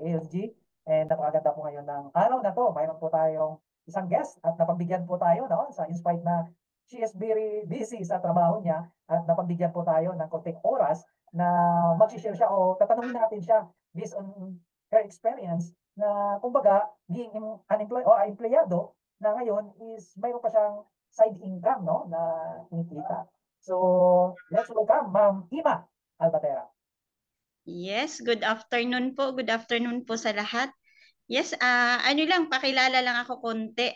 ALG. And napakaganda po ngayon ng araw na to. Mayroon po tayong isang guest at napagbigyan po tayo no, sa in spite na she is very busy sa trabaho niya at napagbigyan po tayo ng konting oras na mag-share siya o tatanungin natin siya based on her experience na kumbaga being unemployed o empleyado na ngayon is mayroon pa siyang side income no na kinikita. So, let's welcome Ma'am Ima Albatera. Yes, good afternoon po. Good afternoon po sa lahat. Yes, ano lang, pakilala lang ako konti.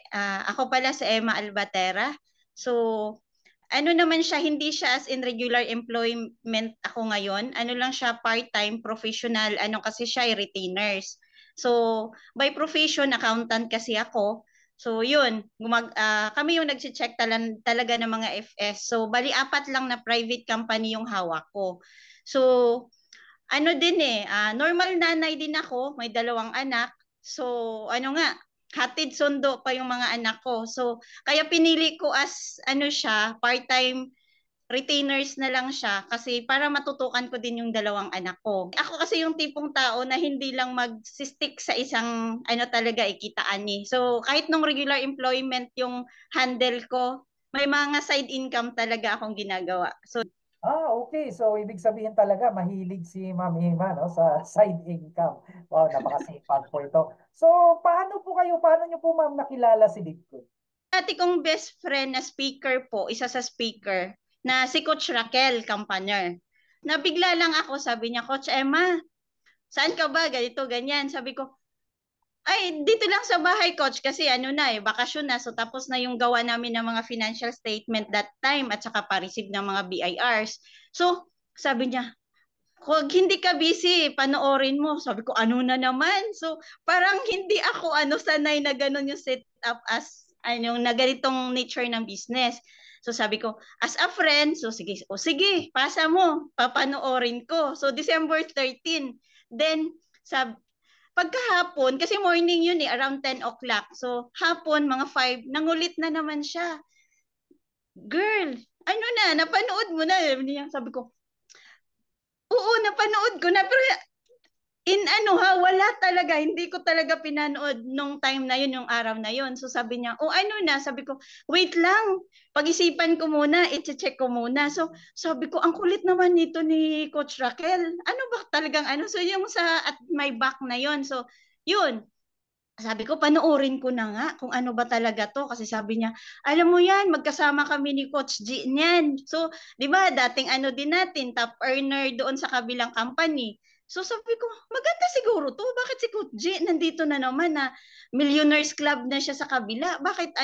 Ako pala si Emma Albatera. So, ano naman siya, hindi siya as in regular employment ako ngayon. Ano lang siya, part-time, professional, ano kasi siya, retainers. So, by profession, accountant kasi ako. So, yun, kami yung nag-check talaga ng mga FS. So, bali apat lang na private company yung hawak ko. So, ano din normal nanay din ako, may 2 anak. So, ano nga, hatid sundo pa yung mga anak ko. So, kaya pinili ko as ano siya, part-time retainers na lang siya kasi para matutukan ko din yung 2 anak ko. Ako kasi yung tipong tao na hindi lang mag-stick sa isang ano talaga ikitaan eh. So, kahit nung regular employment yung handle ko, may mga side income talaga akong ginagawa. So, Okay. So, ibig sabihin talaga mahilig si Ma'am Ima no, sa side income. Wow, napakasipag po ito. So, paano niyo po Ma'am nakilala si Ditko? Dati kong best friend na speaker po, isa sa speaker, na si Coach Raquel Campaner. Nabigla lang ako, sabi niya, Coach Emma, saan ka ba? Ganito, ganyan. Sabi ko, ay, dito lang sa bahay, Coach, kasi ano na bakasyon na. So, tapos na yung gawa namin ng mga financial statement that time at saka pa-receive ng mga BIRs. So, sabi niya, kung hindi ka busy, panoorin mo. Sabi ko, ano na naman? So, parang hindi ako sanay na ganun yung setup as na ganitong nature ng business. So sabi ko, as a friend, so sige, sige, pasa mo, papanoorin ko. So December 13. Then, pagkahapon, kasi morning yun around 10 o'clock. So hapon, mga 5, nangulit na naman siya. Girl, ano na, napanood mo na. Sabi ko, oo, napanood ko na. Pero wala talaga. Hindi ko talaga pinanood nung time na yun, yung araw na yun. So sabi niya, ano na? Sabi ko, wait lang. Pag-isipan ko muna, i-check ko muna. So sabi ko, ang kulit naman nito ni Coach Raquel. Ano ba talagang ano? So yung sa at my back na yun. So yun. Sabi ko, panoorin ko na nga kung ano ba talaga to. Kasi sabi niya, alam mo yan, magkasama kami ni Coach G niyan. So, di ba, dating ano din natin, top earner doon sa kabilang company. So sabi ko, maganda siguro to. Bakit si Coach G nandito na naman na Millionaires Club na siya sa kabila? Bakit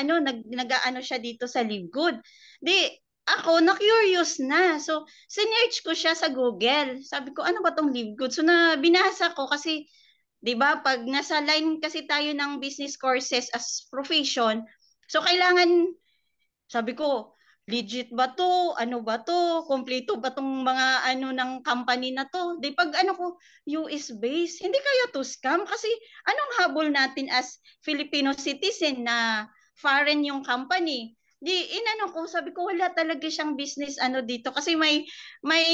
nag-ano siya dito sa Live Good? Di, ako, na-curious na. So, sinearch ko siya sa Google. Sabi ko, ano ba tong Live Good? So, binasa ko kasi 'di ba? Pag nasa line kasi tayo ng business courses as profession, so kailangan sabi ko, legit ba to? Ano ba to? Kompleto ba tong mga ano ng company na to? Di pag ano ko, US based, hindi kaya to scam? Kasi anong habol natin as Filipino citizen na foreign yung company? Di inano ko, sabi ko wala talaga siyang business ano dito kasi may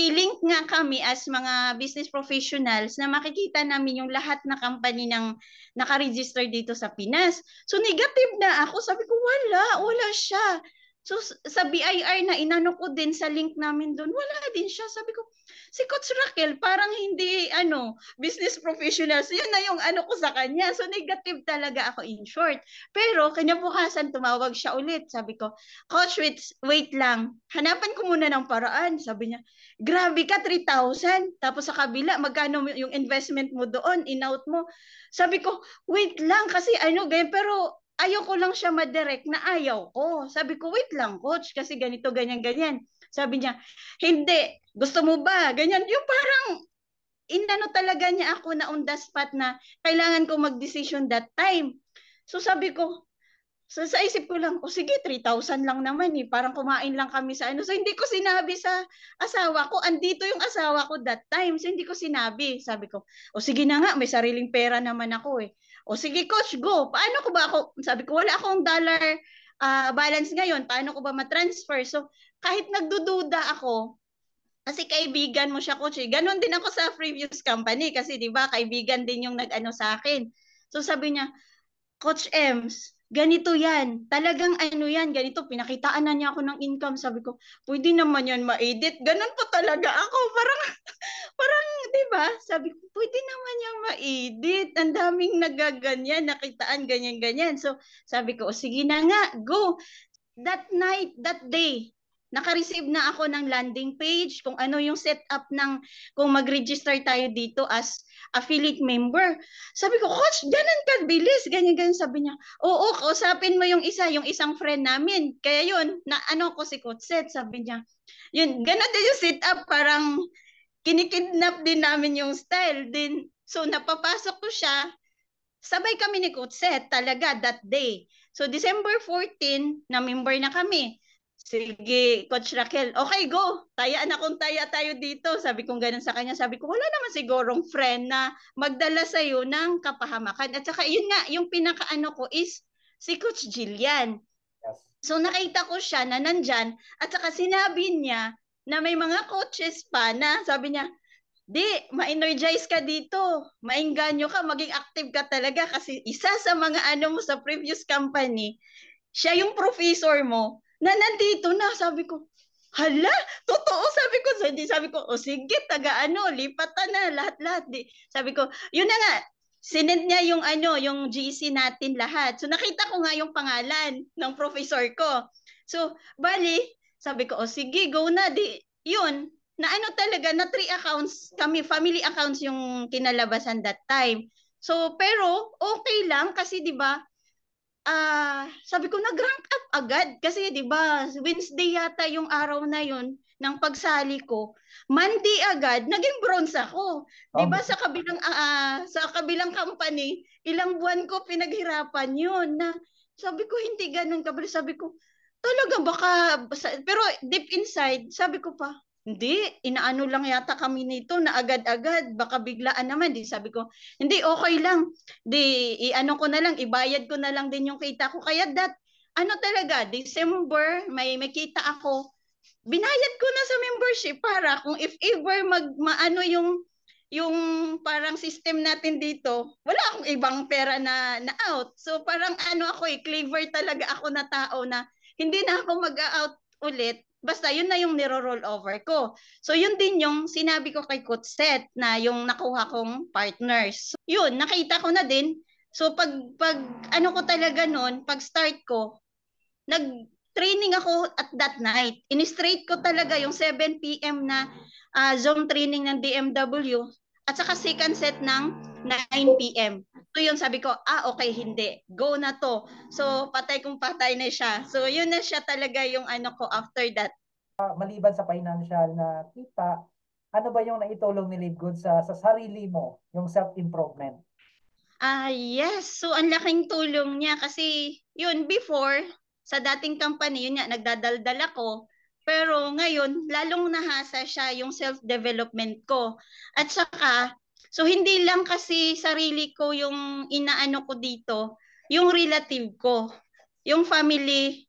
link nga kami as mga business professionals na makikita namin yung lahat na company ng naka-register dito sa Pinas. So negative na ako, sabi ko wala siya. So sa BIR na inano ko din sa link namin doon, wala din siya. Sabi ko, si Coach Raquel parang hindi business professionals. Yun na yung ano ko sa kanya. So negative talaga ako in short. Pero kinabukasan tumawag siya ulit. Sabi ko, Coach, wait lang. Hanapan ko muna ng paraan. Sabi niya, grabe ka, 3,000. Tapos sa kabila, magkano yung investment mo doon, in-out mo. Sabi ko, wait lang kasi ganyan. Pero ayaw ko lang siya madirect na ayaw ko. Sabi ko, wait lang, coach, kasi ganito, ganyan, ganyan. Sabi niya, hindi, gusto mo ba? Ganyan, yung parang, inano talaga niya ako na on the spot na kailangan ko mag-decision that time. So sabi ko, sa isip ko lang, sige, 3,000 lang naman parang kumain lang kami sa ano. So hindi ko sinabi sa asawa ko, andito yung asawa ko that time. So hindi ko sinabi. Sabi ko, sige na nga, may sariling pera naman ako O sige coach, go. Paano ko ba ako? Sabi ko, wala akong dollar balance ngayon. Paano ko ba ma-transfer? So kahit nagdududa ako, Kasi kaibigan mo siya, coach. Ganon din ako sa previous company kasi 'di ba, kaibigan din yung nag-ano sa akin. So sabi niya, Coach Ems, ganito yan. Talagang ano yan, ganito. Pinakitaan na niya ako ng income. Sabi ko, pwede naman yan ma-edit. Ganon po talaga ako. Parang, di ba? Sabi ko, pwede naman yan ma-edit. Ang daming nagaganyan, nakitaan, ganyan-ganyan. So, sabi ko, o sige na nga, go. That night, that day, naka-receive na ako ng landing page kung ano yung setup ng kung mag-register tayo dito as affiliate member. Sabi ko, Coach, ganun ka bilis, ganyan-ganyan. Sabi niya, oo, kausapin mo yung isang friend namin. Kaya yun, na ano ko si Coach Seth, sabi niya, yun, ganun din yung setup, parang kinikidnap din namin yung style. Din, so napapasok ko siya, sabay kami ni Coach Seth talaga that day. So December 14, na member na kami. Sige, Coach Raquel, okay, go. Taya na kung taya tayo dito. Sabi kong ganun sa kanya. Sabi ko, wala naman sigurong friend na magdala sa'yo ng kapahamakan. At saka, yun nga, yung pinakaano ko is si Coach Jillian. Yes. So nakita ko siya na nandyan. At saka sinabi niya na may mga coaches pa na sabi niya, di, ma-energize ka dito. Maengganyo ka, maging active ka talaga kasi isa sa mga ano mo sa previous company, siya yung professor mo na nandito na. Sabi ko, hala, totoo, sabi ko. Sabi ko, o sige, taga-ano, lipatan na, lahat-lahat. Di, sabi ko, yun na nga, sinend niya yung ano, yung GC natin lahat. So nakita ko nga yung pangalan ng professor ko. So, bali, sabi ko, o sige, go na. Di, yun, na ano talaga, na 3 accounts kami, family accounts yung kinalabasan that time. So, pero okay lang kasi 'di ba? Sabi ko nag-rank up agad kasi 'di ba, Wednesday yata yung araw na yon ng pagsali ko. Monday agad naging bronze ako. 'Di ba sa kabilang company, ilang buwan ko pinaghirapan 'yun na sabi ko hindi ganoon kabilis. Sabi ko talaga baka pero deep inside sabi ko pa hindi, inaano lang yata kami nito na agad-agad, baka biglaan naman. Di sabi ko, hindi, okay lang. Di, i-ano ko na lang, ibayad ko na lang din yung kita ko. Kaya ano talaga, December, may kita ako. Binayad ko na sa membership para kung if ever maano yung parang system natin dito, wala akong ibang pera na out. So parang ano ako clever talaga ako na tao na hindi na ako mag-out ulit. Basta yun na yung niro-roll over ko. So yun din yung sinabi ko kay Coach Seth na yung nakuha kong partners. So, yun, nakita ko na din. So pag ano ko talaga noon, pag start ko, nag-training ako at that night. In-straight ko talaga yung 7 p.m. na Zoom training ng DMW at saka second set ng 9 p.m. So yun, sabi ko, okay, hindi. Go na to. So patay kung patay na siya. So yun na siya talaga yung ano ko after that. Maliban sa financial na kita, ano ba yung naitulong ni Live Good sa sarili mo, yung self-improvement? Yes. So, ang laking tulong niya kasi yun, before, sa dating company, yun nga, nagdadaldal ako. Pero ngayon, lalong nahasa siya yung self-development ko. At saka, so hindi lang kasi sarili ko yung inaano ko dito, yung relative ko, yung family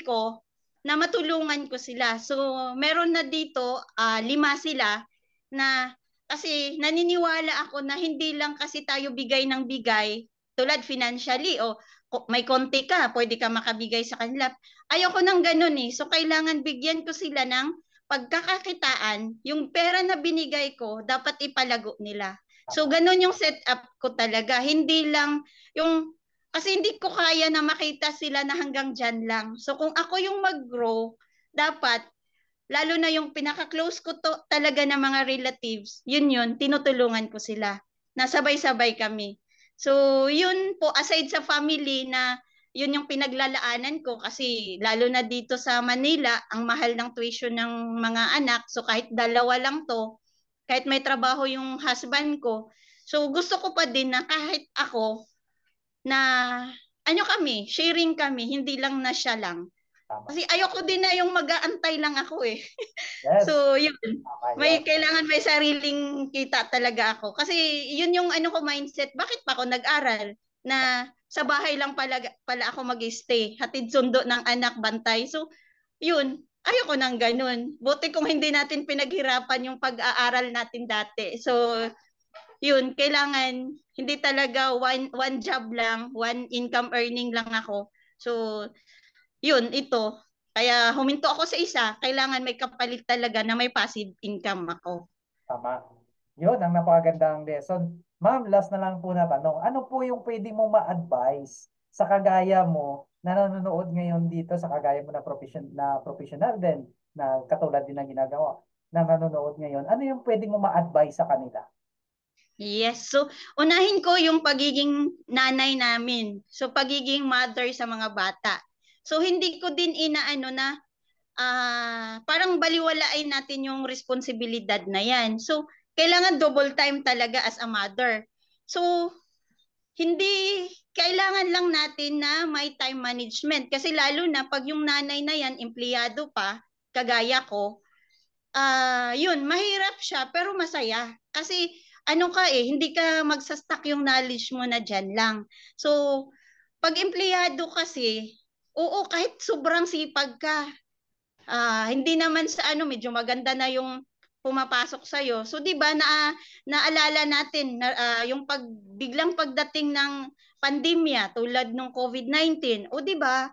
ko, na matulungan ko sila. So, meron na dito, 5 sila na kasi naniniwala ako na hindi lang kasi tayo bigay ng bigay, tulad financially, o may konti ka, pwede ka makabigay sa kanila. Ayoko nang ganun eh. So, kailangan bigyan ko sila ng pagkakakitaan, yung pera na binigay ko, dapat ipalago nila. So, ganun yung setup ko talaga. Hindi lang yung kasi hindi ko kaya na makita sila na hanggang dyan lang. So kung ako yung mag-grow, dapat, lalo na yung pinaka-close ko to talaga ng mga relatives, yun, tinutulungan ko sila. Nasabay-sabay kami. So yun po, aside sa family na yun yung pinaglalaanan ko kasi lalo na dito sa Manila, ang mahal ng tuition ng mga anak. So kahit dalawa lang to, kahit may trabaho yung husband ko, so gusto ko pa din na kahit ako, na ano kami, sharing kami, hindi lang na siya lang. Tama. Kasi ayoko din na yung mag-aantay lang ako eh. Yes. So yun, Tama may yan. kailangan may sariling kita talaga ako. Kasi yun yung ano ko mindset, bakit pa ako nag-aral na sa bahay lang pala ako mag-stay, hatid sundo ng anak, bantay. So yun, ayoko nang ganun. Buti kung hindi natin pinaghirapan yung pag-aaral natin dati. So, yun, kailangan hindi talaga one job lang, one income earning lang ako. So, yun, ito. Kaya huminto ako sa isa, kailangan may kapalit talaga na may passive income ako. Tama. Yun ang napakagandang lesson. Ma'am, last na lang po na tanong. Ano po yung pwede mo ma-advise sa kagaya mo na nanonood ngayon dito sa kagaya mo na professional din na katulad din ng ginagawa na nanonood ngayon? Ano yung pwede mo ma-advise sa kanila? Yes. So, unahin ko yung pagiging nanay namin. So, pagiging mother sa mga bata. So, hindi ko din inaano na parang baliwalain natin yung responsibilidad na yan. So, kailangan double time talaga as a mother. So, hindi kailangan lang natin na may time management. Kasi lalo na pag yung nanay na yan, empleyado pa, kagaya ko, yun, mahirap siya pero masaya. Kasi ano ka hindi ka magsastock yung knowledge mo na dyan lang. So, pag empleyado kasi, oo, kahit sobrang sipag ka, hindi naman sa medyo maganda na yung pumapasok sa iyo. So 'di ba naalala natin na yung biglang pagdating ng pandemya tulad ng COVID-19. O 'di ba?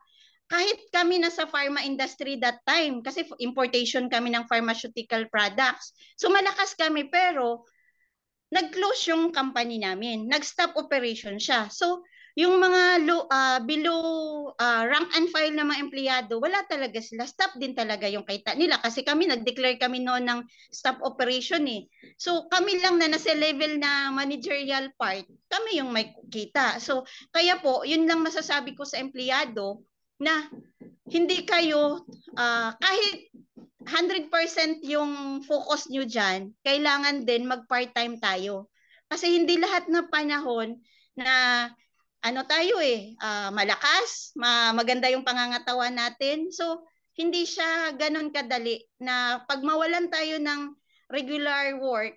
Kahit kami nasa pharma industry that time kasi importation kami ng pharmaceutical products. So malakas kami pero nag-close yung company namin. Nag-stop operation siya. So, yung mga below rank and file na mga empleyado, wala talaga sila. Stop din talaga yung kita nila kasi kami, nag-declare kami noon ng stop operation eh. So, kami lang na nasa level na managerial part, kami yung may kita. So, kaya po, yun lang masasabi ko sa empleyado na hindi kayo, kahit 100% yung focus nyo dyan, kailangan din mag-part-time tayo. Kasi hindi lahat na panahon na tayo malakas, maganda yung pangangatawan natin. So, hindi siya ganun kadali na pag mawalan tayo ng regular work,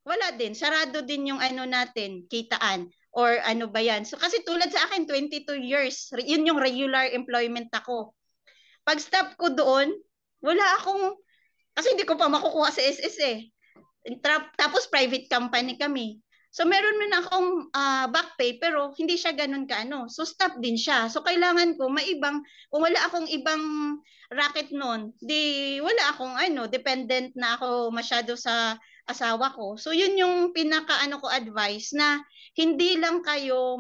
wala din. Sarado din yung natin, kitaan. Or ano ba yan. So, kasi tulad sa akin, 22 years, yun yung regular employment ako. Pag stop ko doon, wala akong kasi hindi ko pa makukuha sa SS eh. Tapos private company kami. So meron man akong back pay pero hindi siya ganun kaano. So stop din siya. So kailangan ko maibang kung wala akong ibang racket noon, di wala akong dependent na ako masyado sa asawa ko. So yun yung pinaka ko advice na hindi lang kayo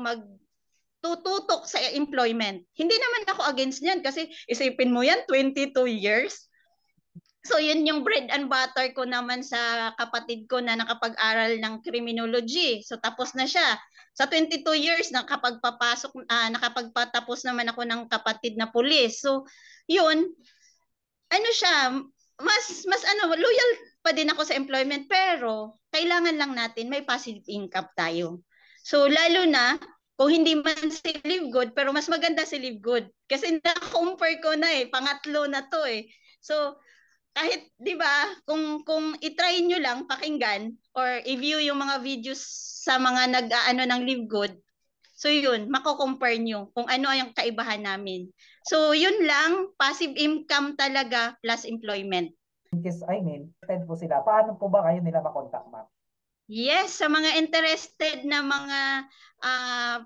tututok sa employment. Hindi naman ako against niyan kasi isipin mo yan 22 years. So yun yung bread and butter ko naman sa kapatid ko na nakapag-aral ng criminology. So tapos na siya. Sa 22 years nakapagpatapos naman ako ng kapatid na pulis. So yun, siya, mas loyal pa din ako sa employment pero kailangan lang natin may passive income tayo. So lalo na kung hindi man si Live Good pero mas maganda si Live Good kasi na-compare ko na pangatlo na to eh. So kahit 'di ba kung i-try niyo lang pakinggan or i-view yung mga videos sa mga nag-aano ng Live Good. So yun, mako-compare nyo kung ano ang kaibahan namin. So yun lang, passive income talaga plus employment. In case, I mean, interested po sila. Paano po ba kayo nila makontak, ma'am? Yes, sa mga interested na mga uh,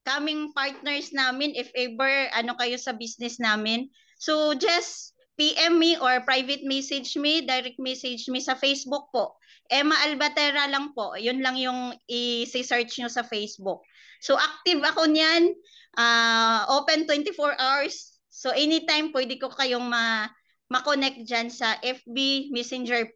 coming partners namin, if ever kayo sa business namin, so just PM me or private message me, direct message me sa Facebook po. Emma Albatera lang po. Yun lang yung i-search nyo sa Facebook. So active ako niyan. Open 24 hours. So anytime pwede ko kayong ma-connect dyan sa FB, Messenger.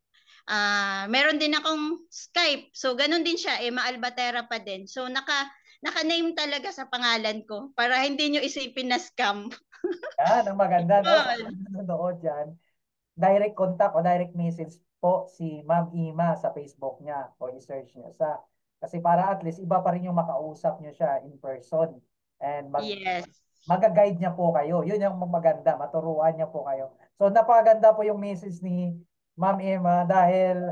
Meron din akong Skype. So ganun din siya. Emma Albatera pa din. So naka-name talaga sa pangalan ko para hindi nyo isipin na scam. Yan, ang maganda, no? Sa Yun. mga nanonood dyan, direct contact o direct message po si Ma'am Ima sa Facebook niya o i-search niyo sa kasi para at least iba pa rin yung makausap niyo siya in person and Yes. mag-guide niya po kayo. Yun yung maganda, maturuan niya po kayo. So napakaganda po yung message ni Ma'am Emma dahil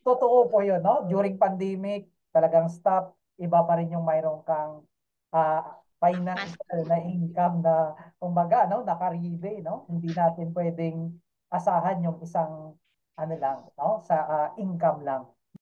totoo po yun, no? During pandemic, talagang stop, iba pa rin yung mayroong kang financial na income na kumbaga, no? Nakaribe, no? Hindi natin pwedeng asahan yung isang ano lang, no, sa income lang.